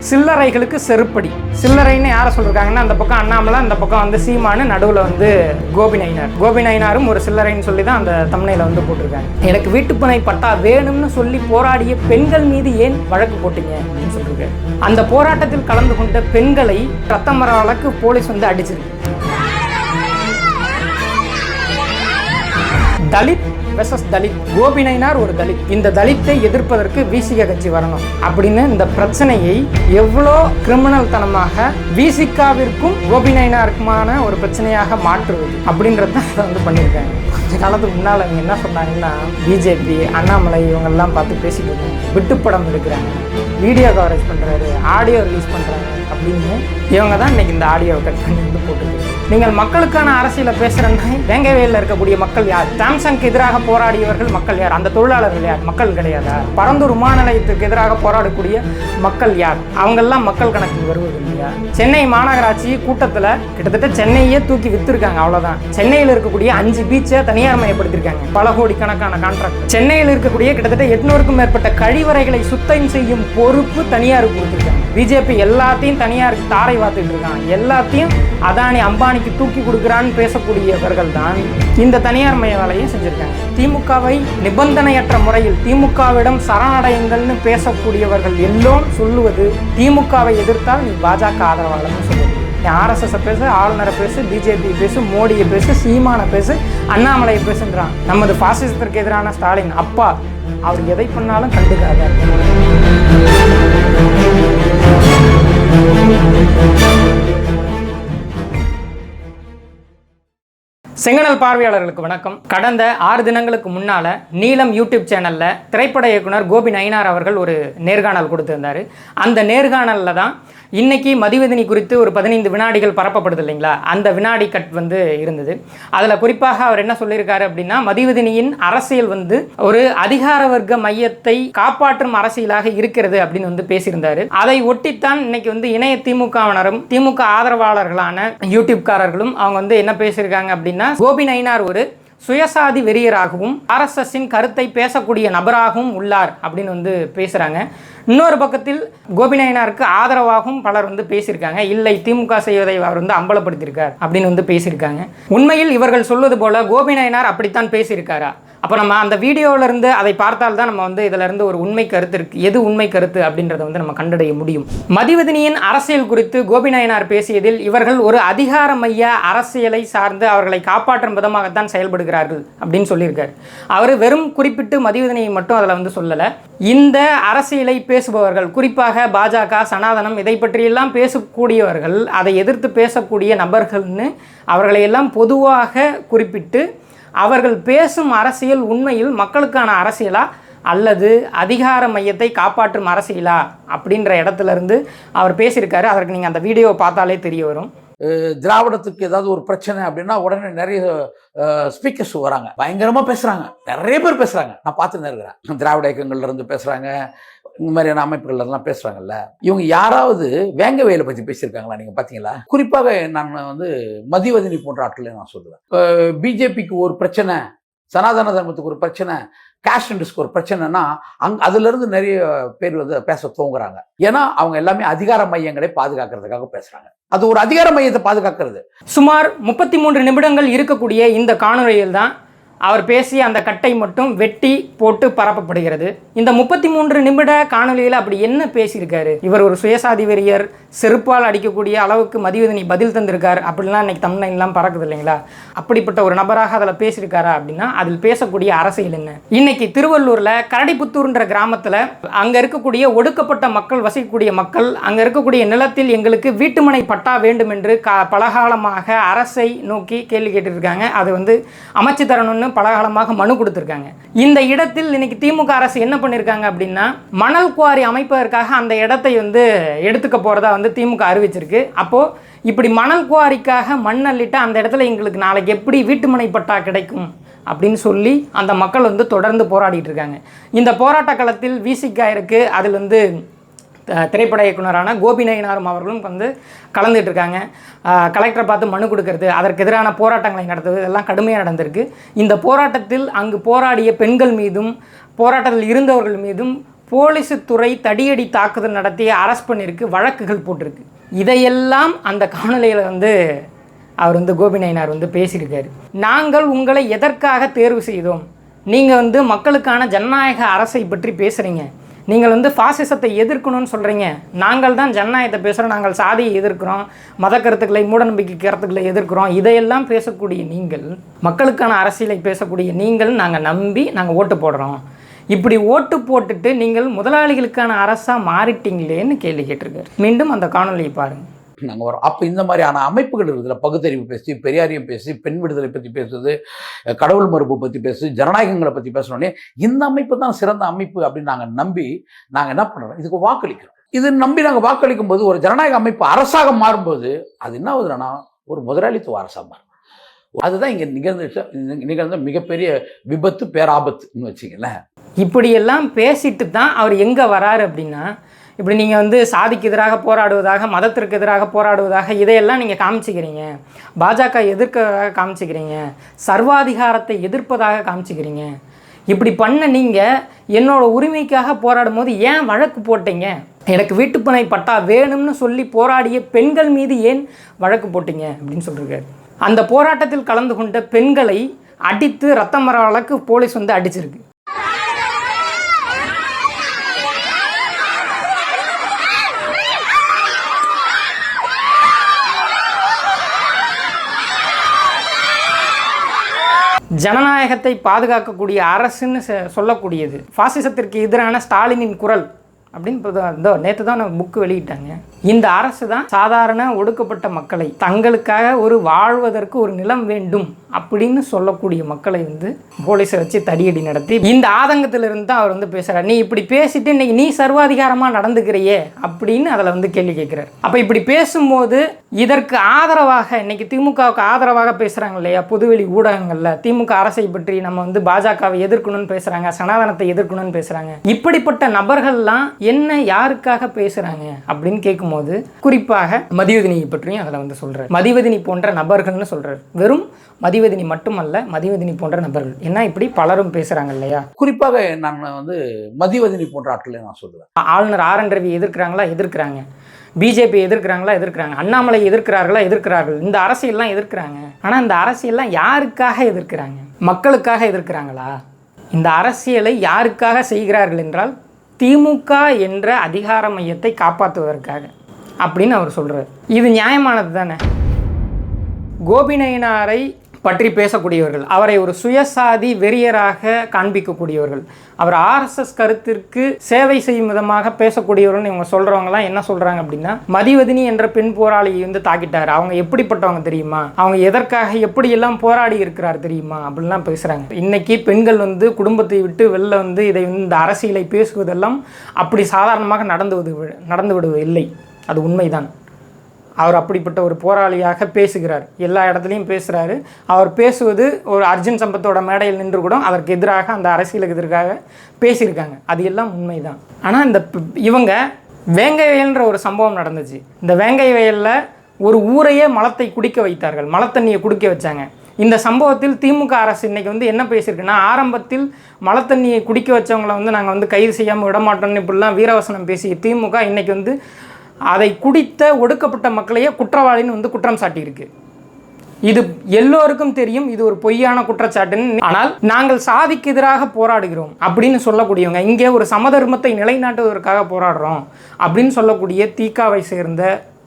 சில்லறைகளுக்கு செருப்படி. சில்லறைன்னு யாரை சொல்லிருக்காங்கன்னா, அந்த பக்கம் அண்ணாமலை, அந்த பக்கம் வந்து சீமானு, நடுவில் வந்து கோபி நயினார். கோபி நயினாரும் ஒரு சில்லறைன்னு சொல்லி தான் அந்த தம்ப்நெயில வந்து போட்டிருக்காங்க. எனக்கு வீட்டுப்பனை பட்டா வேணும்னு சொல்லி போராடிய பெண்கள் மீது ஏன் வழக்கு போட்டீங்க அப்படின்னு சொல்லியிருக்காரு. அந்த போராட்டத்தில் கலந்து கொண்ட பெண்களை ரத்தம் வர வழக்கு போலீஸ் வந்து அடிச்சிருக்கு. தலித் வெர்சஸ் தலித். கோபி நயினார் ஒரு தலித். இந்த தலித்தை எதிர்ப்பதற்கு விசிக கட்சி வரணும் அப்படின்னு இந்த பிரச்சனையை எவ்வளோ கிரிமினல் தனமாக விசிகாவிற்கும் கோபி நயினாருக்குமான ஒரு பிரச்சனையாக மாற்றுவது அப்படின்றத அதை வந்து பண்ணியிருக்காங்க. கொஞ்ச காலத்துக்கு முன்னால் அவங்க என்ன சொன்னாங்கன்னா, பிஜேபி அண்ணாமலை இவங்கெல்லாம் பார்த்து பேசிட்டு இருக்காங்க, விட்டுப்படம் எடுக்கிறாங்க, வீடியோ கவரேஜ் பண்ணுறாரு, ஆடியோ ரிலீஸ் பண்ணுறாங்க அப்படின்னு. இவங்க தான் இன்னைக்கு இந்த ஆடியோவை கட் பண்ணி வந்து போட்டுருக்கு. நீங்கள் மக்களுக்கான அரசியலை பேசுகிறேன்னா வேங்கவேலில் இருக்கக்கூடிய மக்கள் யார்? சாம்சங்க்கு எதிராக போராடியவர்கள் மக்கள் யார்? அந்த தொழிலாளர்கள் யார்? மக்கள் கிடையாதா? பரந்தூர் விமான நிலையத்துக்கு எதிராக போராடக்கூடிய மக்கள் யார்? அவங்கெல்லாம் மக்கள் கணக்கில் வருவது இல்லையா? சென்னை மாநகராட்சி கூட்டத்தில் கிட்டத்தட்ட சென்னையே தூக்கி வித்துருக்காங்க. அவ்வளோதான். சென்னையில் இருக்கக்கூடிய 5 பீச்சை தனியார் மயப்படுத்திருக்காங்க. பல கோடி கணக்கான கான்ட்ராக்ட். சென்னையில் இருக்கக்கூடிய கிட்டத்தட்ட 800க்கும் மேற்பட்ட கழிவறைகளை சுத்தம் செய்யும் பொறுப்பு தனியாருக்கு கொடுத்துருக்காங்க. பிஜேபி எல்லாத்தையும் தனியாருக்கு தாரை வாத்துட்டு இருக்காங்க. எல்லாத்தையும் அதானி அம்பானிக்கு தூக்கி கொடுக்குறான்னு பேசக்கூடியவர்கள் தான் இந்த தனியார் மய வேலையும் செஞ்சிருக்காங்க. திமுகவை நிபந்தனையற்ற முறையில் திமுகவிடம் சரணடையுங்கள்னு பேசக்கூடியவர்கள் எல்லோரும் சொல்லுவது, திமுகவை எதிர்த்தால் நீ பாஜக ஆதரவாளர்னு சொல்லுவது. ஆர்எஸ்எஸ் பேசு, ஆளுநரை பேசு, பிஜேபி பேசு, மோடியை பேசு, சீமானை பேசு, அண்ணாமலையை பேசுன்றான். நமது பாசிசத்திற்கு எதிரான ஸ்டாலின் அப்பா, அவர் எதை பண்ணாலும் கண்டுக்காத. செங்கனல் பார்வையாளர்களுக்கு வணக்கம். கடந்த 6 தினங்களுக்கு முன்னால நீலம் யூடியூப் சேனல்ல திரைப்பட இயக்குனர் கோபி நயினார் அவர்கள் ஒரு நேர்காணல் கொடுத்திருந்தாரு. அந்த நேர்காணல்ல தான் இன்னைக்கு மதிவதனி குறித்து ஒரு 15 வினாடிகள் பரப்பப்படுது இல்லைங்களா, அந்த வினாடி கட் வந்து இருந்தது. அதில் குறிப்பாக அவர் என்ன சொல்லியிருக்காரு அப்படின்னா, மதிவதனியின் அரசியல் வந்து ஒரு அதிகார வர்க்க மையத்தை காப்பாற்றும் அரசியலாக இருக்கிறது அப்படின்னு வந்து பேசியிருந்தாரு. அதை ஒட்டித்தான் இன்னைக்கு வந்து இணைய திமுகவினரும் திமுக ஆதரவாளர்களான யூடியூப்காரர்களும் அவங்க வந்து என்ன பேசியிருக்காங்க அப்படின்னா, கோபி நயினார் ஒரு சுயசாதி வெறியராகவும் ஆர்எஸ்எஸ்ஸின் கருத்தை பேசக்கூடிய நபராகவும் உள்ளார் அப்படின்னு வந்து பேசுகிறாங்க. இன்னொரு பக்கத்தில் கோபி நயினாருக்கு ஆதரவாகவும் பலர் வந்து பேசியிருக்காங்க. இல்லை, திமுக செய்வதை அவர் வந்து அம்பலப்படுத்தியிருக்கார் அப்படின்னு வந்து பேசியிருக்காங்க. உண்மையில் இவர்கள் சொல்வது போல கோபி நயினார் அப்படித்தான் பேசியிருக்காரா? அப்போ நம்ம அந்த வீடியோவிலேருந்து அதை பார்த்தால்தான் நம்ம வந்து இதிலிருந்து ஒரு உண்மை கருத்து இருக்குது, எது உண்மை கருத்து அப்படின்றத வந்து நம்ம கண்டடைய முடியும். மதிவதனியின் அரசியல் குறித்து கோபி நயினார் பேசியதில், இவர்கள் ஒரு அதிகார மைய அரசியலை சார்ந்து அவர்களை காப்பாற்றும் விதமாகத்தான் செயல்படுகிறார்கள் அப்படின்னு சொல்லியிருக்காரு. அவர் வெறும் குறிப்பிட்டு மதிவதனியை மட்டும் அதில் வந்து சொல்லலை. இந்த அரசியலை பேசுபவர்கள், குறிப்பாக பாஜக, சனாதனம், இதை பற்றியெல்லாம் பேசக்கூடியவர்கள், அதை எதிர்த்து பேசக்கூடிய நபர்கள்னு அவர்களை எல்லாம் பொதுவாக குறிப்பிட்டு, அவர்கள் பேசும் அரசியல் உண்மையில் மக்களுக்கான அரசியலா அல்லது அதிகார மையத்தை காப்பாற்றும் அரசியலா அப்படின்ற இடத்துல இருந்து அவர் பேசியிருக்காரு. அதற்கு நீங்கள் அந்த வீடியோவை பார்த்தாலே தெரிய வரும். திராவிடத்துக்கு ஏதாவது ஒரு பிரச்சனை அப்படின்னா உடனே நிறைய ஸ்பீக்கர்ஸ் வராங்க, பயங்கரமாக பேசுகிறாங்க, நிறைய பேர் பேசுகிறாங்க. நான் பார்த்துன்னு இருக்கிறேன். திராவிட இயக்கங்கள்ல இருந்து பேசுகிறாங்க, இந்த மாதிரியான அமைப்புகள்லாம் பேசுகிறாங்கல்ல. இவங்க யாராவது வேங்கவேலை பற்றி பேசியிருக்காங்களா நீங்கள் பார்த்தீங்களா? குறிப்பாக நான் வந்து மதிவதனி போன்ற ஆட்களை நான் சொல்லுவேன். பிஜேபிக்கு ஒரு பிரச்சனை, சனாதன தர்மத்துக்கு ஒரு பிரச்சனை, கேஷ் இண்டஸ்க்கு ஒரு பிரச்சனைனா அதுலேருந்து நிறைய பேர் வந்து பேச தோங்குறாங்க. ஏன்னா அவங்க எல்லாமே அதிகார மையங்களை பாதுகாக்கிறதுக்காக பேசுகிறாங்க. அது ஒரு அதிகார மையத்தை பாதுகாக்கிறது. சுமார் 33 நிமிடங்கள் இருக்கக்கூடிய இந்த காணொலியில் தான் அவர் பேசிய அந்த கட்டை மட்டும் வெட்டி போட்டு பரப்பப்படுகிறது. இந்த 33 நிமிட காணொலியில் அப்படி என்ன பேசியிருக்காரு? இவர் ஒரு சுயசாதி வெறியர், செருப்பால் அடிக்கக்கூடிய அளவுக்கு மதிவதனி பதில் தந்திருக்கார் அப்படிலாம் இன்னைக்கு தம்ப்நெயில்லாம் பறக்குது இல்லைங்களா? அப்படிப்பட்ட ஒரு நபராக அதில் பேசியிருக்காரா அப்படின்னா, அதில் பேசக்கூடிய அரசியல் என்ன? இன்னைக்கு திருவள்ளூரில் கரடிப்புத்தூர்ன்ற கிராமத்தில் அங்கே இருக்கக்கூடிய ஒடுக்கப்பட்ட மக்கள், வசிக்கக்கூடிய மக்கள், அங்கே இருக்கக்கூடிய நிலத்தில் எங்களுக்கு வீட்டுமனை பட்டா வேண்டும் என்று பலகாலமாக அரசை நோக்கி கேள்வி கேட்டுருக்காங்க. அது வந்து அமைச்சு தரணும்னு பலகாலமாக மனு கொடுத்துருக்காங்க. இந்த இடத்தில் இன்னைக்கு திமுக அரசு என்ன பண்ணியிருக்காங்க அப்படின்னா, மணல் குவாரி அமைப்பதற்காக அந்த இடத்தை வந்து எடுத்துக்க போகிறதா வந்து திமுக அறிவிச்சிருக்கு. அப்போது இப்படி மணல் குவாரிக்காக மண் அள்ளிட்டு அந்த இடத்துல எங்களுக்கு நாளைக்கு எப்படி வீட்டுமனை பட்டா கிடைக்கும் அப்படின்னு சொல்லி அந்த மக்கள் வந்து தொடர்ந்து போராடிட்டு இருக்காங்க. இந்த போராட்ட களத்தில் விசிகா இருக்குது. அதில் வந்து திரைப்பட இயக்குனரான கோபி நயினாரும் அவர்களும் வந்து கலந்துட்டு இருக்காங்க. கலெக்டரை பார்த்து மனு கொடுக்கறது, அதற்கு எதிரான போராட்டங்களை நடத்துவது, இதெல்லாம் கடுமையாக நடந்திருக்கு. இந்த போராட்டத்தில் அங்கு போராடிய பெண்கள் மீதும் போராட்டத்தில் இருந்தவர்கள் மீதும் போலீஸு துறை தடியடி தாக்குதல் நடத்தி அரெஸ்ட் பண்ணியிருக்கு, வழக்குகள் போட்டிருக்கு. இதையெல்லாம் அந்த காணொலியில் வந்து அவர் வந்து கோபி நயினார் வந்து பேசியிருக்காரு. நாங்கள் உங்களை எதற்காக தேர்வு செய்தோம்? நீங்கள் வந்து மக்களுக்கான ஜனநாயக அரசை பற்றி பேசுகிறீங்க, நீங்கள் வந்து ஃபாசிசத்தை எதிர்க்கணும்னு சொல்கிறீங்க. நாங்கள் தான் ஜனநாயகத்தை பேசுகிறோம், நாங்கள் சாதியை எதிர்க்கிறோம், மத கருத்துக்களை மூடநம்பிக்கை கருத்துக்களை எதிர்க்கிறோம். இதையெல்லாம் பேசக்கூடிய நீங்கள், மக்களுக்கான அரசியலை பேசக்கூடிய நீங்கள் நாங்கள் நம்பி நாங்கள் ஓட்டு போடுறோம். இப்படி ஓட்டு போட்டுட்டு நீங்கள் முதலாளிகளுக்கான அரசாக மாறிட்டீங்களேன்னு கேள்வி கேட்டிருக்காரு. மீண்டும் அந்த காணொலியை பாருங்கள். நாங்கள் வரோம். அப்போ இந்த மாதிரியான அமைப்புகள் இருக்குதுல, பகுத்தறிவு பேசி, பெரியாரியம் பேசி, பெண் விடுதலை பற்றி பேசுறது, கடவுள் மறுப்பு பற்றி பேசுது, ஜனநாயகங்களை பற்றி பேசணுன்னே இந்த அமைப்பு தான் சிறந்த அமைப்பு அப்படின்னு நாங்கள் நம்பி நாங்கள் என்ன பண்ணுறோம், இதுக்கு வாக்களிக்கிறோம். இது நம்பி நாங்கள் வாக்களிக்கும் போது ஒரு ஜனநாயக அமைப்பு அரசாக மாறும்போது அது என்ன ஆகுதுன்னா ஒரு முதலாளித்துவ அரசாக மாறும். அதுதான் இங்கே நிகழ்ந்த மிகப்பெரிய விபத்து, பேராபத்துன்னு வச்சிங்களேன். இப்படியெல்லாம் பேசிட்டு தான் அவர் எங்கே வராரு அப்படின்னா, இப்படி நீங்கள் வந்து சாதிக்கு எதிராக போராடுவதாக, மதத்திற்கு எதிராக போராடுவதாக இதையெல்லாம் நீங்கள் காமிச்சிக்கிறீங்க, பாஜக எதிர்க்கிறதாக காமிச்சிக்கிறீங்க, சர்வாதிகாரத்தை எதிர்ப்பதாக காமிச்சிக்கிறீங்க. இப்படி பண்ண நீங்கள் என்னோட உரிமைக்காக போராடும் போது ஏன் வழக்கு போட்டீங்க? எனக்கு வீட்டுப்பனை பட்டா வேணும்னு சொல்லி போராடிய பெண்கள் மீது ஏன் வழக்கு போட்டீங்க அப்படின்னு சொல்லியிருக்காரு. அந்த போராட்டத்தில் கலந்து கொண்ட பெண்களை அடித்து ரத்தம் வர அளவுக்கு போலீஸ் வந்து அடிச்சிருக்கு. ஜனநாயகத்தை பாதுகாக்கக்கூடிய அரசுன்னு சொல்லக்கூடியது பாசிசத்திற்கு எதிரான ஸ்டாலினின் குரல் அப்படின்னு நேற்று தான் புக்கு வெளியிட்டாங்க. இந்த அரசு தான் சாதாரண ஒடுக்கப்பட்ட மக்களை தங்களுக்காக ஒரு வாழ்வதற்கு ஒரு நிலம் வேண்டும் அப்படின்னு சொல்லக்கூடிய மக்களை வந்து போலீஸை வச்சு தடியடி நடத்தி இந்த ஆதங்கத்திலிருந்து தான் அவர் வந்து பேசுகிறார். நீ இப்படி பேசிட்டு இன்னைக்கு நீ சர்வாதிகாரமாக நடந்துக்கிறையே அப்படின்னு அதில் வந்து கேள்வி கேட்குறாரு. அப்போ இப்படி பேசும்போது இதற்கு ஆதரவாக இன்னைக்கு திமுகவுக்கு ஆதரவாக பேசுகிறாங்க இல்லையா, பொதுவெளி ஊடகங்களில் திமுக அரசை பற்றி நம்ம வந்து பாஜகவை எதிர்க்கணும்னு பேசுகிறாங்க, சனாதனத்தை எதிர்க்கணும்னு பேசுகிறாங்க. இப்படிப்பட்ட நபர்கள்லாம் என்ன யாருக்காக பேசுகிறாங்க அப்படின்னு கேட்கும்போது குறிப்பாக மதிவதனியை பற்றியும் அதில் வந்து சொல்கிறார். மதிவதனி போன்ற நபர்கள்னு சொல்கிறார். வெறும் மதிவதனி மட்டுமல்ல, மதிவதனி போன்ற நபர்கள் என்ன இப்படி பலரும் பேசுகிறாங்க இல்லையா. குறிப்பாக நான் வந்து மதிவதனி போன்ற ஆட்களை நான் சொல்லுவேன். ஆளுநர் ஆர் என் ரவி எதிர்க்கிறாங்களா? எதிர்க்கிறாங்க. பிஜேபி எதிர்க்கிறாங்களா? எதிர்க்கிறாங்க. அண்ணாமலை எதிர்க்கிறார்களா? எதிர்க்கிறார்கள். இந்த அரசியல்லாம் எதிர்க்கிறாங்க. ஆனால் இந்த அரசியல்லாம் யாருக்காக எதிர்க்கிறாங்க? மக்களுக்காக எதிர்க்கிறாங்களா? இந்த அரசியலை யாருக்காக செய்கிறார்கள் என்றால் திமுக என்ற அதிகார மையத்தை காப்பாற்றுவதற்காக அப்படின்னு அவர் சொல்கிறார். இது நியாயமானது தானே? கோபி நயினாரை பற்றி பேசக்கூடியவர்கள், அவரை ஒரு சுயசாதி வெறியராக காண்பிக்கக்கூடியவர்கள், அவர் ஆர்எஸ்எஸ் கருத்திற்கு சேவை செய்யும் விதமாக பேசக்கூடியவர்கள் இவங்க சொல்கிறவங்கலாம் என்ன சொல்கிறாங்க அப்படின்னா, மதிவதனி என்ற பெண் போராளியை வந்து தாக்கிட்டார், அவங்க எப்படிப்பட்டவங்க தெரியுமா, அவங்க எதற்காக எப்படியெல்லாம் போராடி இருக்கிறார் தெரியுமா அப்படின்லாம் பேசுகிறாங்க. இன்றைக்கி பெண்கள் வந்து குடும்பத்தை விட்டு வெளில வந்து இதை வந்து இந்த அரசியலை பேசுவதெல்லாம் அப்படி சாதாரணமாக நடந்து விடுவது இல்லை. அது உண்மைதான். அவர் அப்படிப்பட்ட ஒரு போராளியாக பேசுகிறார், எல்லா இடத்துலையும் பேசுகிறாரு. அவர் பேசுவது ஒரு அர்ஜுன் சம்பத்தோட மேடையில் நின்று கூட அதற்கு எதிராக, அந்த அரசியலுக்கு எதிராக பேசியிருக்காங்க. அது எல்லாம் உண்மைதான். ஆனால் இந்த இவங்க வேங்கை வயல்ன்ற ஒரு சம்பவம் நடந்துச்சு. இந்த வேங்கை வயலில் ஒரு ஊரையே மலத்தை குடிக்க வைத்தார்கள், மலத்தண்ணியை குடிக்க வச்சாங்க. இந்த சம்பவத்தில் திமுக அரசு இன்றைக்கி வந்து என்ன பேசியிருக்குன்னா, ஆரம்பத்தில் மலத்தண்ணியை குடிக்க வச்சவங்களை வந்து நாங்கள் வந்து கைது செய்யாமல் விடமாட்டோம்னு இப்படிலாம் வீரவசனம் பேசிய திமுக இன்றைக்கி வந்து அதை குடித்த ஒடுக்கப்பட்ட மக்களையே குற்றவாளின்னு வந்து குற்றம் சாட்டியிருக்கு. இது எல்லோருக்கும் தெரியும், இது ஒரு பொய்யான குற்றச்சாட்டுன்னு. ஆனால் நாங்கள் சாதிக்கு எதிராக போராடுகிறோம் அப்படின்னு சொல்லக்கூடியவங்க, இங்கே ஒரு சமதர்மத்தை நிலைநாட்டுவதற்காக போராடுறோம் அப்படின்னு சொல்லக்கூடிய தீகாவை சேர்ந்த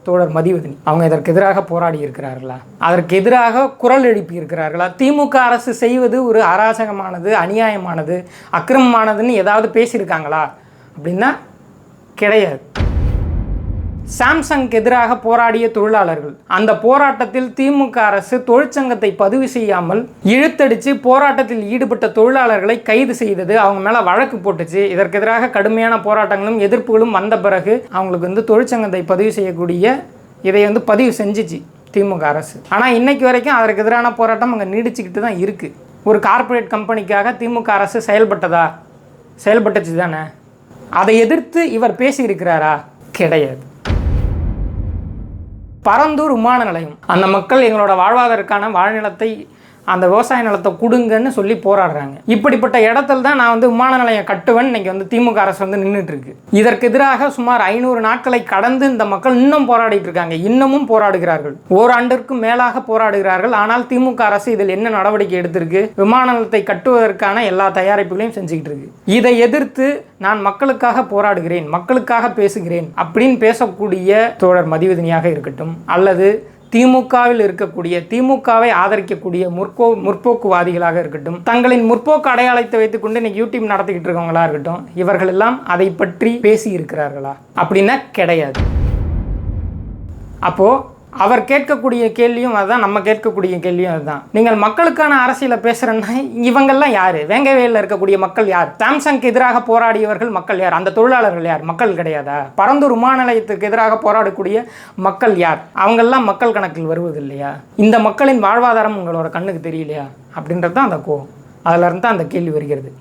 தோழர் மதிவதனி, அவங்க இதற்கு எதிராக போராடி இருக்கிறார்களா? அதற்கு எதிராக குரல் எழுப்பி இருக்கிறார்களா? திமுக அரசு செய்வது ஒரு அராஜகமானது, அநியாயமானது, அக்கிரமமானதுன்னு ஏதாவது பேசியிருக்காங்களா அப்படின்னா கிடையாது. சாம்சங்க்கு எதிராக போராடிய தொழிலாளர்கள், அந்த போராட்டத்தில் திமுக அரசு தொழிற்சங்கத்தை பதிவு செய்யாமல் இழுத்தடிச்சு போராட்டத்தில் ஈடுபட்ட தொழிலாளர்களை கைது செய்தது, அவங்க மேலே வழக்கு போட்டுச்சு. இதற்கு எதிராக கடுமையான போராட்டங்களும் எதிர்ப்புகளும் வந்த பிறகு அவங்களுக்கு வந்து தொழிற்சங்கத்தை பதிவு செய்யக்கூடிய இதை வந்து பதிவு செஞ்சிச்சு திமுக அரசு. ஆனால் இன்னைக்கு வரைக்கும் அதற்கு எதிரான போராட்டம் அங்கே நீடிச்சுக்கிட்டு தான் இருக்குது. ஒரு கார்ப்பரேட் கம்பெனிக்காக திமுக அரசு செயல்பட்டுச்சு தானே? அதை எதிர்த்து இவர் பேசியிருக்கிறாரா? கிடையாது. பரந்தூர் விமான நிலையம், அந்த மக்கள் எங்களோட வாழ்வாதாரத்திற்கான வாழ்நிலத்தை அந்த விவசாய நிலத்தை கொடுங்கன்னு சொல்லி போராடுறாங்க. இப்படிப்பட்ட இடத்துல தான் நான் வந்து விமான நிலையம் கட்டுவேன் இன்னைக்கு வந்து திமுக அரசு வந்து நின்றுட்டு இருக்கு. இதற்கு எதிராக சுமார் 500 நாட்களை கடந்து இந்த மக்கள் இன்னும் போராடிட்டு இருக்காங்க, இன்னமும் போராடுகிறார்கள், ஓராண்டிற்கும் மேலாக போராடுகிறார்கள். ஆனால் திமுக அரசு இதில் என்ன நடவடிக்கை எடுத்திருக்கு? விமான நிலையத்தை கட்டுவதற்கான எல்லா தயாரிப்புகளையும் செஞ்சுக்கிட்டு இருக்கு. இதை எதிர்த்து நான் மக்களுக்காக போராடுகிறேன், மக்களுக்காக பேசுகிறேன் அப்படின்னு பேசக்கூடிய தோழர் மதிவதனியாக இருக்கட்டும், அல்லது திமுகவில் இருக்கக்கூடிய, திமுகவை ஆதரிக்கக்கூடிய முற்போக்குவாதிகளாக இருக்கட்டும், தங்களின் முற்போக்கு அடையாளத்தை வைத்துக்கொண்டு இன்னைக்கு யூடியூப் நடத்திக்கிட்டு இருக்கவங்களா இருக்கட்டும், இவர்கள் எல்லாம் அதை பற்றி பேசி இருக்கிறார்களா அப்படின்னா கிடையாது. அப்போ அவர் கேட்கக்கூடிய கேள்வியும் அதுதான், நம்ம கேட்கக்கூடிய கேள்வியும் அதுதான். நீங்கள் மக்களுக்கான அரசியலை பேசுகிறேன்னா இவங்கெல்லாம் யார்? வேங்கவேலில் இருக்கக்கூடிய மக்கள் யார்? சாம்சங்க்கு எதிராக போராடியவர்கள் மக்கள் யார்? அந்த தொழிலாளர்கள் யார்? மக்கள் கிடையாதா? பரந்தூர் விமான நிலையத்துக்கு எதிராக போராடக்கூடிய மக்கள் யார்? அவங்கெல்லாம் மக்கள் கணக்கில் வருவது இல்லையா? இந்த மக்களின் வாழ்வாதாரம் உங்களோட கண்ணுக்கு தெரியலையா அப்படின்றது தான் அந்த கோவம். அதில் இருந்து தான் அந்த கேள்வி வருகிறது.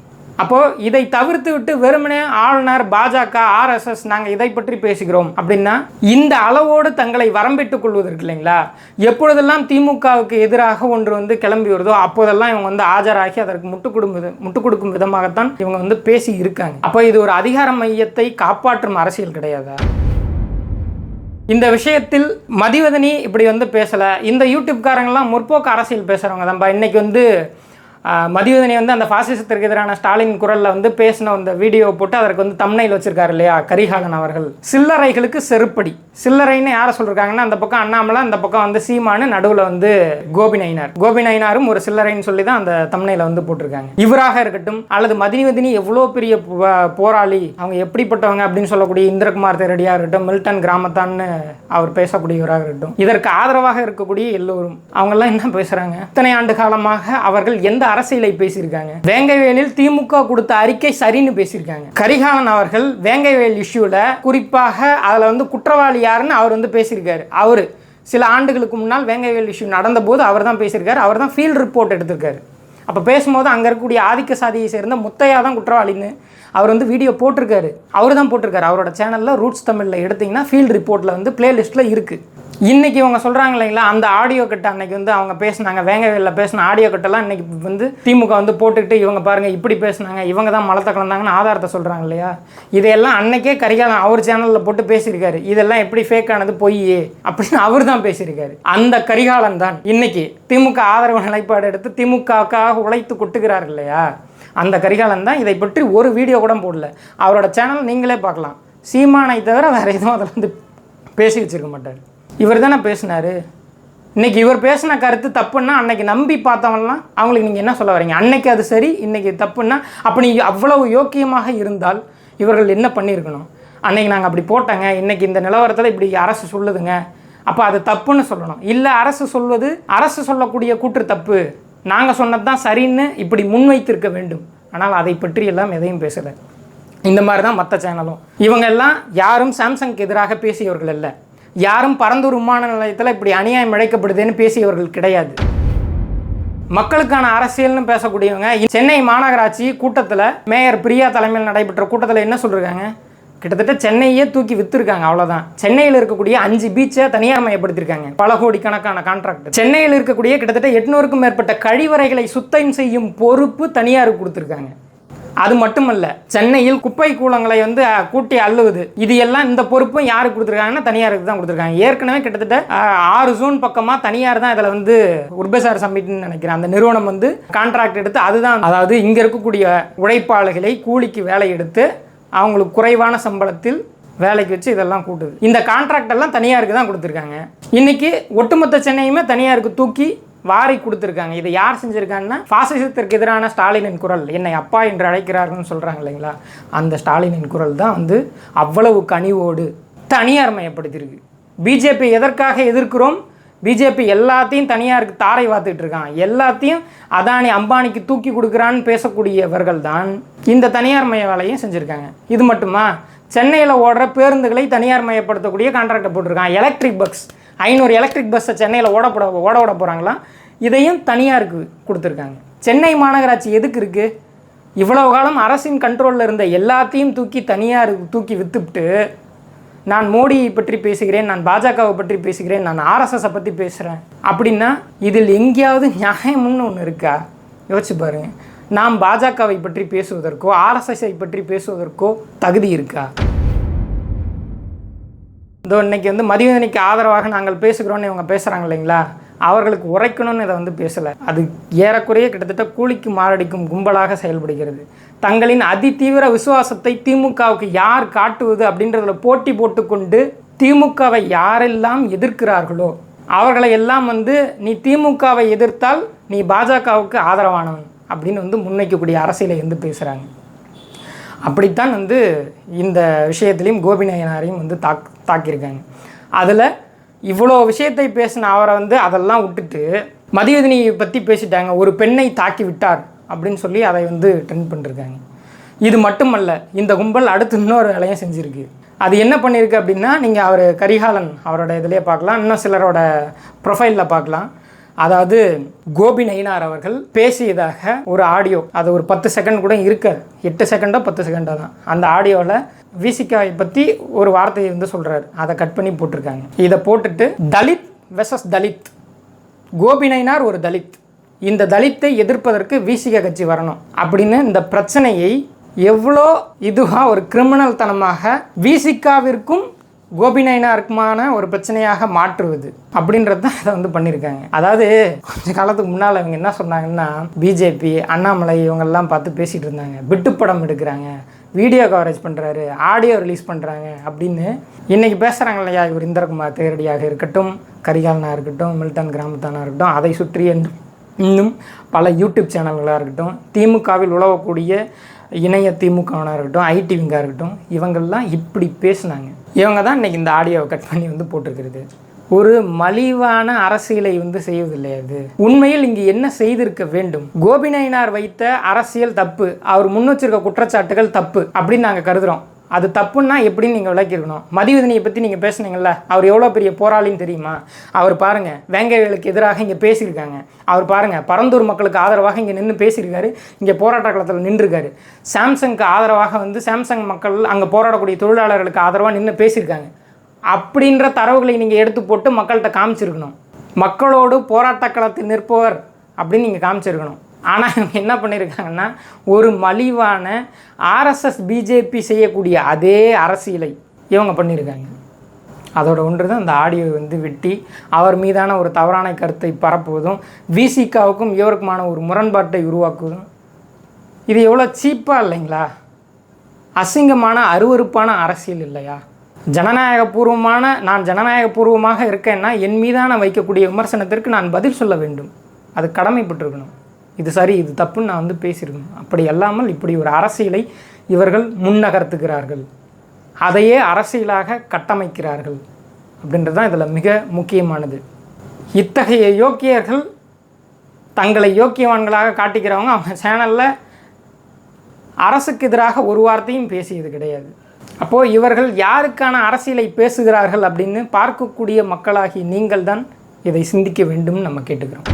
அப்போது இதை தவிர்த்து விட்டு வெறுமனே ஆளுநர், பாஜக, ஆர்எஸ்எஸ் நாங்கள் இதை பற்றி பேசுகிறோம் அப்படின்னா இந்த அளவோடு தங்களை வரம்பிட்டுக் கொள்வதற்கு இல்லைங்களா? எப்பொழுதெல்லாம் திமுகவுக்கு எதிராக ஒன்று வந்து கிளம்பி வருதோ அப்போதெல்லாம் இவங்க வந்து ஆஜராகி அதற்கு முட்டுக் கொடுக்கும் விதமாகத்தான் இவங்க வந்து பேசி இருக்காங்க. அப்போ இது ஒரு அதிகார மையத்தை காப்பாற்றும் அரசியல் கிடையாதா? இந்த விஷயத்தில் மதிவதனி இப்படி வந்து பேசலை. இந்த யூடியூப்காரங்கெல்லாம் முற்போக்கு அரசியல் பேசுகிறவங்க தான்ப்பா. இன்றைக்கி வந்து மதிவதனி வந்து அந்த பாசிசத்திற்கு எதிரான ஸ்டாலின் குரலில் வந்து பேசின அந்த வீடியோ போட்டு அதற்கு வந்து தம்ப்நெயில் வச்சிருக்காரு இல்லையா கரிகாலன் அவர்கள். சில்லறைகளுக்கு செருப்படி. சில்லறைன்னு யாரை சொல்லிருக்காங்கன்னா அந்த பக்கம் அண்ணாமலை, அந்த பக்கம் வந்து சீமானு, நடுவில் வந்து கோபி நயினாரும் ஒரு சில்லறைன்னு சொல்லி தான் அந்த தம்ப்நெயில வந்து போட்டிருக்காங்க. இவராக இருக்கட்டும் அல்லது மதிவதனி எவ்வளோ பெரிய போராளி, அவங்க எப்படிப்பட்டவங்க அப்படின்னு சொல்லக்கூடிய இந்திரகுமார் தேரடியாக இருக்கட்டும், மில்டன் கிராமத்தான்னு அவர் பேசக்கூடியவராக இருக்கட்டும், இதற்கு ஆதரவாக இருக்கக்கூடிய எல்லோரும் அவங்கெல்லாம் என்ன பேசுகிறாங்க? இத்தனை ஆண்டு காலமாக அவர்கள் எந்த அரசியலை பேசியிருக்காங்க? வேங்கைவேலில் திமுக கொடுத்த அறிக்கை சரின்னு பேசியிருக்காங்க. கரிகாலன் அவர்கள் வேங்கைவேல் இஷ்யூல குறிப்பாக அதில் வந்து குற்றவாளி யாருன்னு அவர் வந்து பேசியிருக்காரு. அவர் சில ஆண்டுகளுக்கு முன்னால் வேங்கைவேல் இஷ்யூ நடந்தபோது அவர் தான் பேசியிருக்காரு. அவர் தான் ஃபீல்டு ரிப்போர்ட் எடுத்திருக்காரு. அப்போ பேசும்போது அங்கே இருக்கக்கூடிய ஆதிக்க சாதியை சேர்ந்த முத்தையா தான் குற்றவாளின்னு அவர் வந்து வீடியோ போட்டிருக்காரு. அவர் தான் போட்டிருக்காரு. அவரோட சேனலில் ரூட்ஸ் தமிழில் எடுத்திங்கன்னா ஃபீல்டு ரிப்போர்ட்டில் வந்து பிளேலிஸ்ட்டில் இருக்குது. இன்றைக்கி இவங்க சொல்கிறாங்க இல்லைங்களா, அந்த ஆடியோ கட்டை அன்றைக்கி வந்து அவங்க பேசினாங்க, வேங்கவேலில் பேசின ஆடியோ கட்டெல்லாம் இன்றைக்கி வந்து திமுக வந்து போட்டுக்கிட்டு இவங்க பாருங்கள் இப்படி பேசினாங்க, இவங்க தான் மலத்தை கலந்தாங்கன்னு ஆதாரத்தை சொல்கிறாங்க இல்லையா? இதையெல்லாம் அன்றைக்கே கரிகாலன் அவர் சேனலில் போட்டு பேசியிருக்காரு. இதெல்லாம் எப்படி ஃபேக் ஆனது, பொய் அப்படின்னு அவர் தான் பேசியிருக்காரு. அந்த கரிகாலன் தான் இன்றைக்கி திமுக ஆதரவு நிலைப்பாடு எடுத்து திமுகவுக்காக உழைத்து கொட்டுகிறார் இல்லையா? அந்த கரிகாலன் தான் இதை பற்றி ஒரு வீடியோ கூட போடல. அவரோட சேனல் நீங்களே பார்க்கலாம். சீமானை தவிர வேறு எதுவும் அதில் வந்து பேசி வச்சுருக்க மாட்டார். இவர் தானே பேசினார். இன்றைக்கி இவர் பேசின கருத்து தப்புன்னா அன்னைக்கு நம்பி பார்த்தவங்கலாம் அவங்களுக்கு நீங்கள் என்ன சொல்ல வரீங்க? அன்னைக்கு அது சரி, இன்றைக்கி தப்புன்னா அப்படி அவ்வளவு யோக்கியமாக இருந்தால் இவர்கள் என்ன பண்ணியிருக்கணும்? அன்றைக்கி நாங்கள் அப்படி போட்டாங்க, இன்றைக்கி இந்த நிலவரத்தில் இப்படி அரசு சொல்லுதுங்க, அப்போ அது தப்புன்னு சொல்லணும். இல்லை அரசு சொல்லக்கூடிய கூற்று தப்பு, நாங்கள் சொன்னது தான் சரின்னு இப்படி முன்வைத்திருக்க வேண்டும். ஆனால் அதை பற்றி எல்லாம் எதையும் பேசலை. இந்த மாதிரி தான் மற்ற சேனலும். இவங்க எல்லாம் யாரும் சாம்சங்க்கு எதிராக பேசியவர்கள் இல்லை, யாரும் பரந்தூர் விமான நிலையத்தில் இப்படி அநியாயம் இழைக்கப்படுதுன்னு பேசியவர்கள் கிடையாது. மக்களுக்கான அரசியல்னு பேசக்கூடியவங்க சென்னை மாநகராட்சி கூட்டத்தில் மேயர் பிரியா தலைமையில் நடைபெற்ற கூட்டத்தில் என்ன சொல்லியிருக்காங்க? கிட்டத்தட்ட சென்னையே தூக்கி விற்றுருக்காங்க. அவ்வளோதான். சென்னையில் இருக்கக்கூடிய 5 பீச்சை தனியார் மயப்படுத்தியிருக்காங்க. பல கோடி கணக்கான கான்ட்ராக்ட். சென்னையில் இருக்கக்கூடிய கிட்டத்தட்ட 800க்கும் மேற்பட்ட கழிவறைகளை சுத்தம் செய்யும் பொறுப்பு தனியாருக்கு கொடுத்துருக்காங்க. அது மட்டுமல்ல, சென்னையில் குப்பை கூலங்களை வந்து கூட்டி அள்ளுவது, இது எல்லாம் இந்த பொறுப்பும் யாருக்கு கொடுத்துருக்காங்கன்னா தனியாருக்கு தான் கொடுத்துருக்காங்க. ஏற்கனவே கிட்டத்தட்ட 6 ஜோன் பக்கமாக தனியார் தான் இதில் வந்து உர்பசார் சம்மிட்னு நினைக்கிறேன் அந்த நிறுவனம் வந்து கான்ட்ராக்ட் எடுத்து, அதுதான் அதாவது இங்கே இருக்கக்கூடிய உழைப்பாளர்களை கூலிக்கு வேலை எடுத்து அவங்களுக்கு குறைவான சம்பளத்தில் வேலைக்கு வச்சு இதெல்லாம் கூட்டுது. இந்த கான்ட்ராக்ட் எல்லாம் தனியாருக்கு தான் கொடுத்துருக்காங்க. இன்றைக்கி ஒட்டுமொத்த சென்னையுமே தனியாருக்கு தூக்கி வாரி கொடுத்துருக்காங்க. இதை யார் செஞ்சுருக்காங்கன்னா பாசிசத்திற்கு எதிரான ஸ்டாலினின் குரல், என்னை அப்பா என்று அழைக்கிறார்கள்னு சொல்கிறாங்க இல்லைங்களா, அந்த ஸ்டாலினின் குரல் தான் வந்து அவ்வளவு கனிவோடு தனியார் மயப்படுத்தியிருக்கு. பிஜேபி எதற்காக எதிர்க்கிறோம்? பிஜேபி எல்லாத்தையும் தனியாருக்கு தாரை வாத்துட்டு இருக்கான், எல்லாத்தையும் அதானி அம்பானிக்கு தூக்கி கொடுக்குறான்னு பேசக்கூடியவர்கள் தான் இந்த தனியார் மய வேலையும் செஞ்சுருக்காங்க. இது மட்டுமா, சென்னையில் ஓடுற பேருந்துகளை தனியார் மயப்படுத்தக்கூடிய கான்ட்ராக்டை போட்டிருக்காங்க. எலக்ட்ரிக் பஸ் 500 எலக்ட்ரிக் பஸ்ஸை சென்னையில் ஓட விட போகிறாங்களாம், இதையும் தனியாருக்கு கொடுத்துருக்காங்க. சென்னை மாநகராட்சி எதுக்கு இருக்குது? இவ்வளவு காலம் அரசின் கண்ட்ரோலில் இருந்த எல்லாத்தையும் தூக்கி தனியாருக்கு தூக்கி விற்றுவிட்டு, நான் மோடியை பற்றி பேசுகிறேன், நான் பாஜகவை பற்றி பேசுகிறேன், நான் ஆர்எஸ்எஸை பற்றி பேசுகிறேன், அப்படின்னா இதில் எங்கேயாவது நியாயம்னு ஒன்று இருக்கா? யோசிச்சு பாருங்க. நாம் பாஜகவை பற்றி பேசுவதற்கோ ஆர்எஸ்எஸ்ஐ பற்றி பேசுவதற்கோ தகுதி இருக்கா? இதோ இன்னைக்கு வந்து மதிவதனைக்கு ஆதரவாக நாங்கள் பேசுகிறோன்னு இவங்க பேசுகிறாங்க இல்லைங்களா, அவர்களுக்கு உரைக்கணும்னு இதை வந்து பேசலை. அது ஏறக்குறைய கிட்டத்தட்ட கூலிக்கு மாரடிக்கும் கும்பலாக செயல்படுகிறது. தங்களின் அதிதீவிர விசுவாசத்தை திமுகவுக்கு யார் காட்டுவது அப்படின்றதுல போட்டி போட்டுக்கொண்டு திமுகவை யாரெல்லாம் எதிர்க்கிறார்களோ அவர்களை எல்லாம் வந்து நீ திமுகவை எதிர்த்தால் நீ பாஜகவுக்கு ஆதரவானவன் அப்படின்னு வந்து முன்வைக்கக்கூடிய அரசியலை வந்து பேசுகிறாங்க. அப்படித்தான் வந்து இந்த விஷயத்துலையும் கோபி நயினாரையும் வந்து தாக்கியிருக்காங்க. அதில் இவ்வளோ விஷயத்தை பேசின அவரை வந்து அதெல்லாம் விட்டுட்டு மதிவதனியை பற்றி பேசிட்டாங்க, ஒரு பெண்ணை தாக்கி விட்டார் அப்படின்னு சொல்லி அதை வந்து ட்ரெண்ட் பண்ணிருக்காங்க. இது மட்டுமல்ல, இந்த கும்பல் அடுத்து இன்னொரு வேலையும் செஞ்சுருக்கு. அது என்ன பண்ணியிருக்கு அப்படின்னா, நீங்கள் அவர் கரிகாலன் அவரோட இதிலே பார்க்கலாம், இன்னும் சிலரோட ப்ரொஃபைலில் பார்க்கலாம். அதாவது கோபி நயினார் அவர்கள் பேசியதாக ஒரு ஆடியோ, அது ஒரு 10 செகண்ட் கூட இருக்காது, 8 செகண்டோ 10 செகண்டோ தான். அந்த ஆடியோவில் விசிகாவை பற்றி ஒரு வார்த்தையை வந்து சொல்கிறாரு, அதை கட் பண்ணி போட்டிருக்காங்க. இதை போட்டுட்டு தலித் வெர்சஸ் தலித், கோபி நயினார் ஒரு தலித், இந்த தலித்தை எதிர்ப்பதற்கு விசிக கட்சி வரணும் அப்படின்னு இந்த பிரச்சனையை எவ்வளோ இதுவாக ஒரு கிரிமினல் தனமாக விசிகாவிற்கும் கோபி நயினாருக்குமான ஒரு பிரச்சனையாக மாற்றுவது அப்படின்றது தான் இதை வந்து பண்ணியிருக்காங்க. அதாவது கொஞ்ச காலத்துக்கு முன்னால் இவங்க என்ன சொன்னாங்கன்னா, பிஜேபி அண்ணாமலை இவங்கெல்லாம் பார்த்து பேசிகிட்டு இருந்தாங்க, பிட்டுப்படம் எடுக்கிறாங்க, வீடியோ கவரேஜ் பண்ணுறாரு, ஆடியோ ரிலீஸ் பண்ணுறாங்க அப்படின்னு. இன்றைக்கி பேசுகிறாங்க இல்லையா, இவர் இந்திரகுமார் தேரடியாக இருக்கட்டும், கரிகாலனாக இருக்கட்டும், மில்டன் கிராமத்தானாக இருக்கட்டும், அதை சுற்றி இன்னும் பல யூடியூப் சேனல்களாக இருக்கட்டும், திமுகவில் உழவக்கூடிய இணைய திமுகவனாக இருக்கட்டும், ஐடி விங்காக இருக்கட்டும், இவங்கள்லாம் இப்படி பேசுனாங்க. இவங்க தான் இன்றைக்கி இந்த ஆடியோவை கட் பண்ணி வந்து போட்டிருக்கிறது. ஒரு மலிவான அரசியலை வந்து செய்வதில்லை. அது உண்மையில் இங்கு என்ன செய்திருக்க வேண்டும்? கோபி நயினார் வைத்த அரசியல் தப்பு, அவர் முன்வச்சிருக்க குற்றச்சாட்டுகள் தப்பு அப்படின்னு நாங்கள் கருதுகிறோம். அது தப்புன்னா எப்படின்னு நீங்கள் விளக்கியிருக்கணும். மதிவதனியை பற்றி நீங்கள் பேசுனீங்கள்ல, அவர் எவ்வளோ பெரிய போராளின்னு தெரியுமா? அவர் பாருங்கள், வேங்கைவேலுக்கு எதிராக இங்கே பேசியிருக்காங்க. அவர் பாருங்கள், பரந்தூர் மக்களுக்கு ஆதரவாக இங்கே நின்று பேசியிருக்காரு, இங்கே போராட்ட களத்தில் நின்றுருக்காரு. சாம்சங்க்கு ஆதரவாக வந்து சாம்சங் மக்கள் அங்கே போராடக்கூடிய தொழிலாளர்களுக்கு ஆதரவாக நின்று பேசியிருக்காங்க. அப்படின்ற தரவுகளை நீங்கள் எடுத்து போட்டு மக்கள்கிட்ட காமிச்சிருக்கணும். மக்களோடு போராட்ட களத்தில் நிற்பவர் அப்படின்னு நீங்கள் காமிச்சிருக்கணும். ஆனால் இவங்க என்ன பண்ணியிருக்காங்கன்னா, ஒரு மலிவான ஆர்எஸ்எஸ் பிஜேபி செய்யக்கூடிய அதே அரசியலை இவங்க பண்ணியிருக்காங்க. அதோட ஒன்று தான் அந்த ஆடியோவை வந்து வெட்டி அவர் மீதான ஒரு தவறான கருத்தை பரப்புவதும் விசிகாவுக்கும் இவருக்குமான ஒரு முரண்பாட்டை உருவாக்குவதும். இது எவ்வளோ சீப்பாக இல்லைங்களா? அசிங்கமான அருவருப்பான அரசியல் இல்லையா? நான் ஜனநாயகபூர்வமாக இருக்கேன்னா என் மீதான வைக்கக்கூடிய விமர்சனத்திற்கு நான் பதில் சொல்ல வேண்டும், அது கடமைப்பட்டிருக்கணும். இது சரி இது தப்புன்னு நான் வந்து பேசியிருக்கணும். அப்படி அல்லாமல் இப்படி ஒரு அரசியலை இவர்கள் முன்னகர்த்துகிறார்கள், அதையே அரசியலாக கட்டமைக்கிறார்கள் அப்படின்றது தான் இதில் மிக முக்கியமானது. இத்தகைய யோக்கியர்கள் தங்களை யோக்கியவான்களாக காட்டிக்கிறவங்க அவங்க சேனலில் அரசுக்கு எதிராக ஒரு வார்த்தையும் பேசியது கிடையாது. அப்போது இவர்கள் யாருக்கான அரசியலை பேசுகிறார்கள் அப்படின்னு பார்க்கக்கூடிய மக்களாகி நீங்கள் தான் இதை சிந்திக்க வேண்டும் நம்ம கேட்டுக்கிறோம்.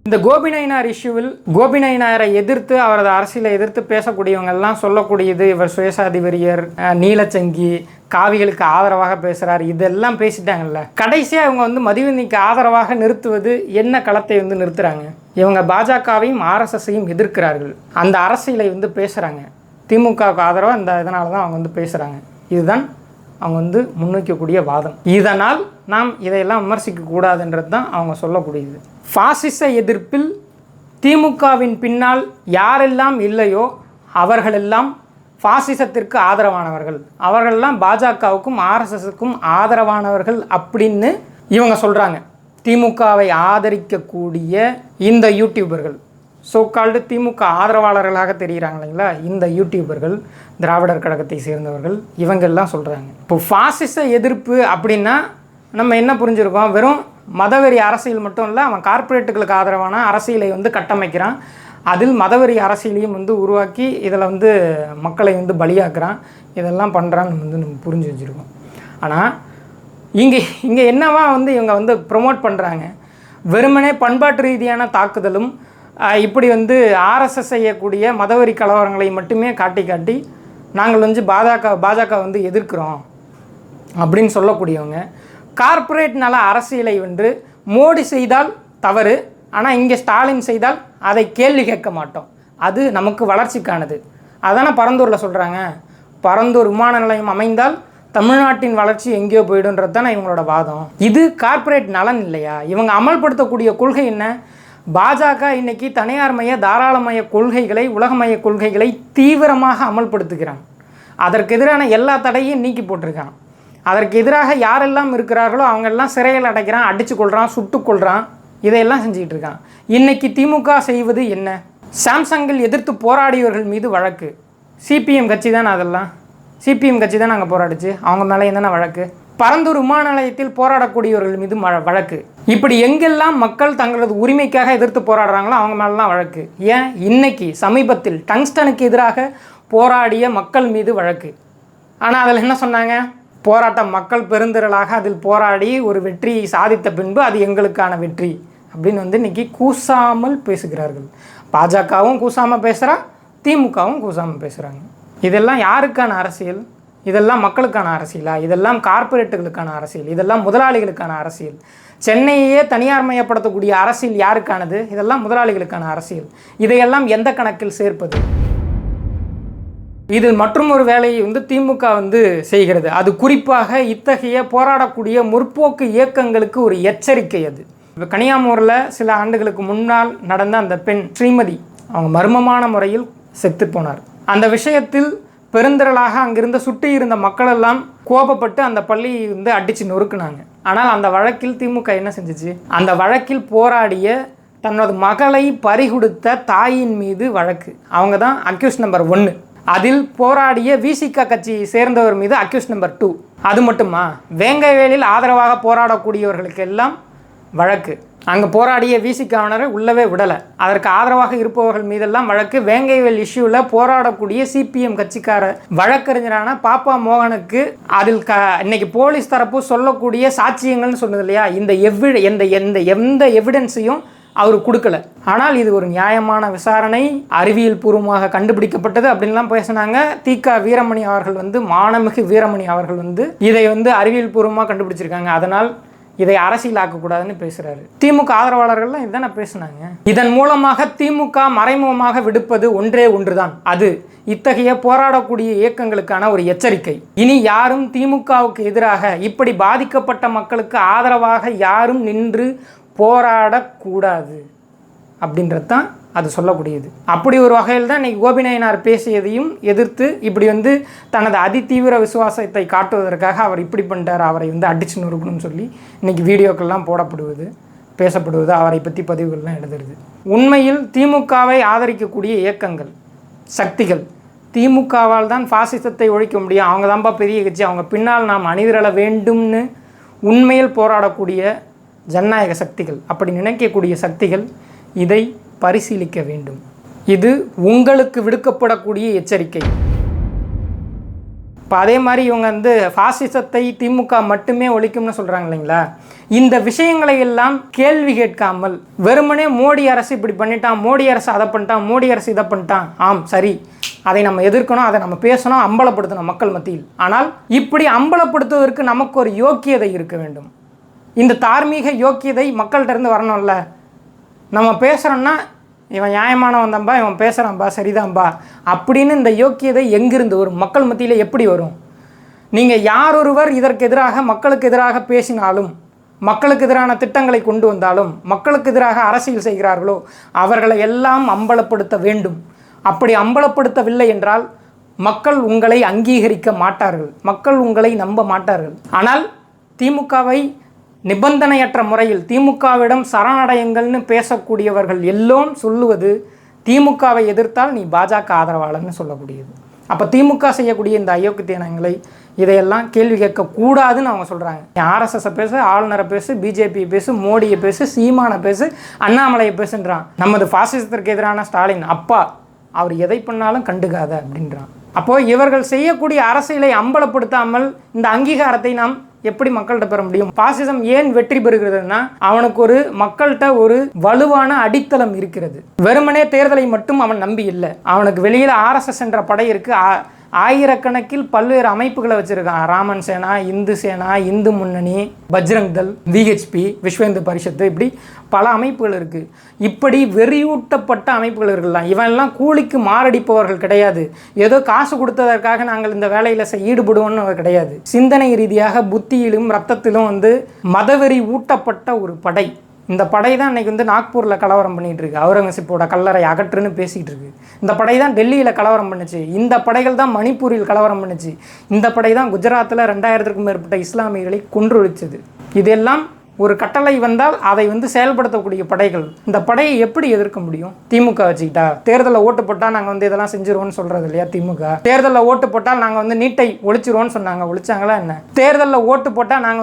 இந்த கோபி நயினார் இஷ்யூவில் கோபி நயினாரை எதிர்த்து அவரது அரசியலை எதிர்த்து பேசக்கூடியவங்கெல்லாம் சொல்லக்கூடியது இவர் சுயசாதி வெறியர், நீலச்சங்கி, காவிகளுக்கு ஆதரவாக பேசுகிறார், இதெல்லாம் பேசிட்டாங்கல்ல. கடைசியாக இவங்க வந்து மதிவதனிக்கு ஆதரவாக நிறுத்துவது என்ன களத்தை வந்து நிறுத்துகிறாங்க? இவங்க பாஜகவையும் ஆர்எஸ்எஸ்ஸையும் எதிர்க்கிறார்கள், அந்த அரசியலை வந்து பேசுகிறாங்க. திமுகவுக்கு ஆதரவாக இந்த இதனால தான் அவங்க வந்து பேசுகிறாங்க. இதுதான் அவங்க வந்து முன்வைக்கக்கூடிய வாதம். இதனால் நாம் இதையெல்லாம் விமர்சிக்கக்கூடாதுன்றது தான் அவங்க சொல்லக்கூடியது. பாசிச எதிர்ப்பில் திமுகவின் பின்னால் யாரெல்லாம் இல்லையோ அவர்களெல்லாம் பாசிசத்திற்கு ஆதரவானவர்கள், அவர்களெல்லாம் பாஜகவுக்கும் ஆர்எஸ்எஸ்க்கும் ஆதரவானவர்கள் அப்படின்னு இவங்க சொல்கிறாங்க. திமுகவை ஆதரிக்கக்கூடிய இந்த யூடியூபர்கள், சோக்கால்டு திமுக ஆதரவாளர்களாக தெரிகிறாங்க இல்லைங்களா, இந்த யூடியூபர்கள் திராவிடர் கழகத்தை சேர்ந்தவர்கள் இவங்கெல்லாம் சொல்கிறாங்க. இப்போ பாசிச எதிர்ப்பு அப்படின்னா நம்ம என்ன புரிஞ்சுருக்கோம்? வெறும் மதவெறி அரசியல் மட்டும் இல்லை, அவன் கார்ப்பரேட்டுகளுக்கு ஆதரவான அரசியலை வந்து கட்டமைக்கிறான், அதில் மதவெறி அரசியலையும் வந்து உருவாக்கி இதில் வந்து மக்களை வந்து பலியாக்குறான், இதெல்லாம் பண்ணுறான்னு நம்ம புரிஞ்சு வச்சுருக்கோம். ஆனால் இங்கே என்னவா வந்து இவங்க வந்து ப்ரொமோட் பண்ணுறாங்க? வெறுமனே பண்பாட்டு ரீதியான தாக்குதலும் இப்படி வந்து ஆர்எஸ்எஸ் செய்யக்கூடிய மதவெறி கலவரங்களை மட்டுமே காட்டி நாங்கள் வந்து பாஜக வந்து எதிர்க்கிறோம் அப்படின்னு சொல்லக்கூடியவங்க கார்ப்பரேட் நல அரசியலை வந்து மோடி செய்தால் தவறு, ஆனால் இங்கே ஸ்டாலின் செய்தால் அதை கேள்வி கேட்க மாட்டோம், அது நமக்கு வளர்ச்சிக்கானது. அதானே பரந்தூரில் சொல்கிறாங்க, பரந்தூர் விமான நிலையம் அமைந்தால் தமிழ்நாட்டின் வளர்ச்சி எங்கேயோ போயிடுன்றது தானே இவங்களோட வாதம். இது கார்ப்பரேட் நலன் இல்லையா? இவங்க அமல்படுத்தக்கூடிய கொள்கை என்ன? பாஜக இன்னைக்கு தனியார்மய தாராளமய கொள்கைகளை, உலகமய கொள்கைகளை தீவிரமாக அமல்படுத்துகிறான். அதற்கு எதிரான எல்லா தடையும் நீக்கி போட்டிருக்கான். அதற்கு எதிராக யாரெல்லாம் இருக்கிறார்களோ அவங்கெல்லாம் சிறையில் அடைக்கிறான், அடித்து கொள்கிறான், சுட்டு கொள்கிறான், இதையெல்லாம் செஞ்சுக்கிட்டு இருக்கான். இன்னைக்கு திமுக செய்வது என்ன? சாம்சங்கில் எதிர்த்து போராடியவர்கள் மீது வழக்கு. சிபிஎம் கட்சி தானே, அதெல்லாம் சிபிஎம் கட்சி தான் நாங்கள் போராடிச்சு, அவங்க மேலே என்னென்ன வழக்கு? பரந்தூர் விமான நிலையத்தில் போராடக்கூடியவர்கள் மீது வழக்கு. இப்படி எங்கெல்லாம் மக்கள் தங்களது உரிமைக்காக எதிர்த்து போராடுறாங்களோ அவங்க மேலாம் வழக்கு. ஏன் இன்னைக்கு சமீபத்தில் டங்ஸ்டனுக்கு எதிராக போராடிய மக்கள் மீது வழக்கு. ஆனால் அதில் என்ன சொன்னாங்க? போராட்டம் மக்கள் பெருந்திரளாக அதில் போராடி ஒரு வெற்றியை சாதித்த பின்பு அது எங்களுக்கான வெற்றி அப்படின்னு வந்து இன்றைக்கி கூசாமல் பேசுகிறார்கள். பாஜகவும் கூசாமல் பேசுகிறா, திமுகவும் கூசாமல் பேசுகிறாங்க. இதெல்லாம் யாருக்கான அரசியல்? இதெல்லாம் மக்களுக்கான அரசியலா? இதெல்லாம் கார்ப்பரேட்டுகளுக்கான அரசியல், இதெல்லாம் முதலாளிகளுக்கான அரசியல். சென்னையே தனியார்மயப்படுத்தக்கூடிய அரசியல் யாருக்கானது? இதெல்லாம் முதலாளிகளுக்கான அரசியல். இதையெல்லாம் எந்த கணக்கில் சேர்ப்பது? இது மற்றும் ஒரு வேலையை வந்து திமுக வந்து செய்கிறது. அது குறிப்பாக இத்தகைய போராடக்கூடிய முற்போக்கு இயக்கங்களுக்கு ஒரு எச்சரிக்கை. அது இப்போ கனியாமூரில் சில ஆண்டுகளுக்கு முன்னால் நடந்த அந்த பெண் ஸ்ரீமதி, அவங்க மர்மமான முறையில் செத்து போனார். அந்த விஷயத்தில் பெருந்திரளாக அங்கிருந்த சுற்றி இருந்த மக்களெல்லாம் கோபப்பட்டு அந்த பள்ளியை வந்து அடித்து நொறுக்குனாங்க. ஆனால் அந்த வழக்கில் திமுக என்ன செஞ்சிச்சு? அந்த வழக்கில் போராடிய தனது மகளை பறிகொடுத்த தாயின் மீது வழக்கு. அவங்க தான் அக்யூஸ் நம்பர் 1. அதில் போராடிய விசிக கட்சியை சேர்ந்தவர் மீது அக்யூஸ் நம்பர் 2. அது மட்டுமா? வேங்கைவேலில் ஆதரவாக போராடக்கூடியவர்களுக்கு எல்லாம் வழக்கு. அங்கே போராடிய விசிகாவினரை உள்ளவே விடலை. அதற்கு ஆதரவாக இருப்பவர்கள் மீதெல்லாம் வழக்கு. வேங்கைவேல் இஷ்யூவில் போராடக்கூடிய சிபிஎம் கட்சிக்கார வழக்கறிஞரான பாப்பா மோகனுக்கு அதில் இன்னைக்கு போலீஸ் தரப்பு சொல்லக்கூடிய சாட்சியங்கள்னு சொன்னது இல்லையா, எந்த எவிடன்ஸையும் அவர் கொடுக்கல. ஆனால் இது ஒரு நியாயமான விசாரணை, அறிவியல் பூர்வமாக கண்டுபிடிக்கப்பட்டது அப்படின்லாம் பேசினாங்க. திக வீரமணி அவர்கள் வந்து, மானமிகு வீரமணி அவர்கள் வந்து இதை வந்து அறிவியல் பூர்வமாக கண்டுபிடிச்சிருக்காங்க, அதனால் இதை அரசியலாக்கக்கூடாதுன்னு பேசுகிறாரு. திமுக ஆதரவாளர்கள்லாம் இதுதானே பேசுனாங்க. இதன் மூலமாக திமுக மறைமுகமாக விடுப்பது ஒன்றே ஒன்றுதான். அது இத்தகைய போராடக்கூடிய இயக்கங்களுக்கான ஒரு எச்சரிக்கை. இனி யாரும் திமுகவுக்கு எதிராக, இப்படி பாதிக்கப்பட்ட மக்களுக்கு ஆதரவாக யாரும் நின்று போராடக்கூடாது அப்படின்றது தான் அது சொல்லக்கூடியது. அப்படி ஒரு வகையில் தான் இன்றைக்கி கோபி நாயனார் பேசியதையும் எதிர்த்து இப்படி வந்து தனது அதிதீவிர விசுவாசத்தை காட்டுவதற்காக அவர் இப்படி பண்ணிட்டார், அவரை வந்து அடிச்சு நொறுக்கணும்னு சொல்லி இன்றைக்கி வீடியோக்கள்லாம் போடப்படுவது, பேசப்படுவது, அவரை பற்றி பதிவுகள்லாம் எழுதுறது. உண்மையில் திமுகவை ஆதரிக்கக்கூடிய இயக்கங்கள், சக்திகள், திமுகவால் தான் பாசிசத்தை ஒழிக்க முடியும், அவங்க தான்ப்பா பெரிய கட்சி, அவங்க பின்னால் நாம் அணிதிரள வேண்டும்னு உண்மையில் போராடக்கூடிய ஜனநாயக சக்திகள், அப்படி நினைக்கக்கூடிய சக்திகள் இதை பரிசீலிக்க வேண்டும். இது உங்களுக்கு விடுக்கப்படக்கூடிய எச்சரிக்கை. இப்போ அதே மாதிரி இவங்க வந்து பாசிசத்தை திமுக மட்டுமே ஒழிக்கும்னு சொல்கிறாங்க இல்லைங்களா? இந்த விஷயங்களை எல்லாம் கேள்வி கேட்காமல் வெறுமனே மோடி அரசு இப்படி பண்ணிட்டான், மோடி அரசு அதை பண்ணிட்டான், மோடி அரசு இதை பண்ணிட்டான், ஆம் சரி, அதை நம்ம எதிர்க்கணும், அதை நம்ம பேசணும், அம்பலப்படுத்தணும் மக்கள் மத்தியில். ஆனால் இப்படி அம்பலப்படுத்துவதற்கு நமக்கு ஒரு யோக்கியதை இருக்க வேண்டும். இந்த தார்மீக யோக்கியதை மக்கள்கிட்ட இருந்து வரணும்ல. நம்ம பேசுகிறோன்னா இவன் நியாயமானவன் தான்பா, இவன் பேசுகிறான்பா, சரிதான்பா அப்படின்னு இந்த யோக்கியதை எங்கிருந்து வரும்? மக்கள் மத்தியில் எப்படி வரும்? நீங்கள் யாரொருவர் இதற்கு எதிராக, மக்களுக்கு எதிராக பேசினாலும், மக்களுக்கு எதிரான திட்டங்களை கொண்டு வந்தாலும், மக்களுக்கு எதிராக அரசியல் செய்கிறார்களோ அவர்களை எல்லாம் அம்பலப்படுத்த வேண்டும். அப்படி அம்பலப்படுத்தவில்லை என்றால் மக்கள் உங்களை அங்கீகரிக்க மாட்டார்கள், மக்கள் உங்களை நம்ப மாட்டார்கள். ஆனால் திமுகவை நிபந்தனையற்ற முறையில் திமுகவிடம் சரணடையுங்கள்னு பேசக்கூடியவர்கள் எல்லோரும் சொல்லுவது, திமுகவை எதிர்த்தால் நீ பாஜக ஆதரவாளர்னு சொல்லக்கூடியது. அப்போ திமுக செய்யக்கூடிய இந்த அயோக்கியத்தனங்களை இதையெல்லாம் கேள்வி கேட்கக்கூடாதுன்னு அவங்க சொல்கிறாங்க. ஆர்எஸ்எஸை பேசு, ஆளுநரை பேசு, பிஜேபியை பேசு, மோடியை பேசு, சீமானை பேசு, அண்ணாமலையை பேசுன்றான். நமது பாசிசத்திற்கு எதிரான ஸ்டாலின் அப்பா, அவர் எதை பண்ணாலும் கண்டுக்காத அப்படின்றான். அப்போது இவர்கள் செய்யக்கூடிய அரசியலை அம்பலப்படுத்தாமல் இந்த அங்கீகாரத்தை நாம் எப்படி மக்கள்கிட்ட பெற முடியும்? பாசிசம் ஏன் வெற்றி பெறுகிறதுனா அவனுக்கு ஒரு மக்கள்கிட்ட ஒரு வலுவான அடித்தளம் இருக்கிறது. வெறுமனே தேர்தலை மட்டும் அவன் நம்பி இல்லை. அவனுக்கு வெளியில் ஆர்எஸ்எஸ் என்ற படை இருக்குது. ஆயிரக்கணக்கில் பல்வேறு அமைப்புகளை வச்சுருக்கான். ராமன் சேனா, இந்து சேனா, இந்து முன்னணி, பஜ்ரங் தள், விஹெச்பி, விஸ்வ இந்து பரிஷத்து, இப்படி பல அமைப்புகள் இருக்குது. இப்படி வெறியூட்டப்பட்ட அமைப்புகள் இருக்கலாம். இவெல்லாம் கூலிக்கு மாரடிப்பவர்கள் கிடையாது. ஏதோ காசு கொடுத்ததற்காக நாங்கள் இந்த வேலையில் ஈடுபடுவோம்னு கிடையாது. சிந்தனை ரீதியாக புத்தியிலும் ரத்தத்திலும் மதவெறி ஊட்டப்பட்ட ஒரு படை. இந்த படை தான் இன்றைக்கி நாக்பூரில் கலவரம் பண்ணிகிட்டு இருக்கு. அவுரங்கசீப்போட கல்லறை அகற்றுன்னு பேசிகிட்டு இருக்கு. இந்த படை தான் டெல்லியில் கலவரம் பண்ணுச்சு. இந்த படைகள் தான் மணிப்பூரில் கலவரம் பண்ணுச்சு. இந்த படை தான் குஜராத்தில் 2000க்கும் மேற்பட்ட இஸ்லாமியர்களை கொன்றொழிச்சது. இதெல்லாம் ஒரு கட்டளை வந்தால் அதை செயல்படுத்தக்கூடிய படைகள். இந்த படையை எப்படி எதிர்க்க முடியும்? திமுக வச்சுக்கிட்டா தேர்தலில் ஓட்டு போட்டால் நாங்கள் இதெல்லாம் செஞ்சிருவோம்னு சொல்கிறது இல்லையா திமுக? தேர்தலில் ஓட்டு போட்டால் நாங்கள் நீட்டை ஒழிச்சிருவோம்னு சொன்னாங்க. ஒழிச்சாங்களா என்ன? தேர்தலில் ஓட்டு போட்டால் நாங்கள்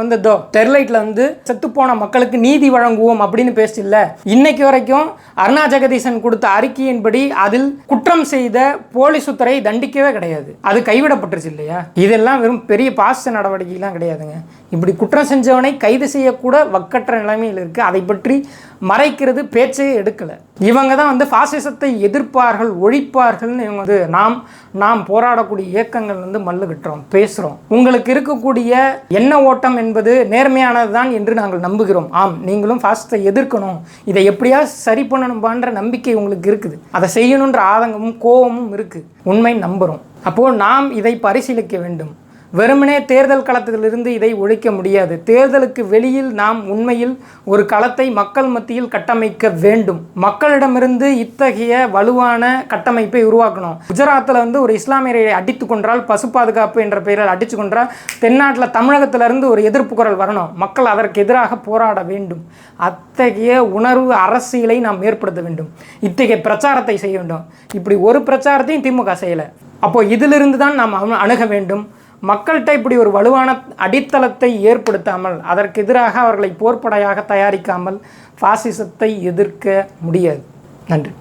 ஸ்டெர்லைட்டில் செத்துப்போன மக்களுக்கு நீதி வழங்குவோம் அப்படின்னு பேசல. இன்னைக்கு வரைக்கும் அருணா ஜெகதீசன் கொடுத்த அறிக்கையின்படி அதில் குற்றம் செய்த போலீஸ் உத்தரை தண்டிக்கவே கிடையாது. அது கைவிடப்பட்டுருச்சு இல்லையா? இதெல்லாம் வெறும் பெரிய பாச நடவடிக்கைலாம் கிடையாதுங்க. இப்படி குற்றம் செஞ்சவனை கைது செய்யக்கூட வக்கற்ற நிலைமையில் இருக்குது. அதை பற்றி மறைக்கிறது பேச்சே எடுக்கலை. இவங்க தான் பாசிசத்தை எதிர்ப்பார்கள், ஒழிப்பார்கள்னு இவங்க நாம் போராடக்கூடிய இயக்கங்கள் மல்லு கட்டுறோம், பேசுகிறோம். உங்களுக்கு இருக்கக்கூடிய எண்ண ஓட்டம் என்பது நேர்மையானது தான் என்று நாங்கள் நம்புகிறோம். ஆம், நீங்களும் பாசிசத்தை எதிர்க்கணும், இதை எப்படியா சரி பண்ணணும்ன்ற நம்பிக்கை உங்களுக்கு இருக்குது. அதை செய்யணுன்ற ஆதங்கமும் கோபமும் இருக்குது. உண்மை நம்புகிறோம். அப்போது நாம் இதை பரிசீலிக்க வேண்டும். வெறுமனே தேர்தல் களத்திலிருந்து இதை ஒழிக்க முடியாது. தேர்தலுக்கு வெளியில் நாம் உண்மையில் ஒரு களத்தை மக்கள் மத்தியில் கட்டமைக்க வேண்டும். மக்களிடமிருந்து இத்தகைய வலுவான கட்டமைப்பை உருவாக்கணும். குஜராத்தில் ஒரு இஸ்லாமியரை அடித்து கொன்றால், பசு பாதுகாப்பு என்ற பெயரில் அடித்து கொன்றால், தென்னாட்டில் தமிழகத்திலிருந்து ஒரு எதிர்ப்பு குரல் வரணும். மக்கள் அதற்கு எதிராக போராட வேண்டும். அத்தகைய உணர்வு அரசியலை நாம் ஏற்படுத்த வேண்டும். இத்தகைய பிரச்சாரத்தை செய்ய வேண்டும். இப்படி ஒரு பிரச்சாரத்தையும் திமுக செய்யலை. அப்போது இதிலிருந்து தான் நாம் அணுக வேண்டும். மக்கள்கிட்ட இப்படி ஒரு வலுவான அடித்தளத்தை ஏற்படுத்தாமல், அதற்கு எதிராக அவர்களை போர்ப்படையாக தயாரிக்காமல் பாசிசத்தை எதிர்க்க முடியாது. நன்றி.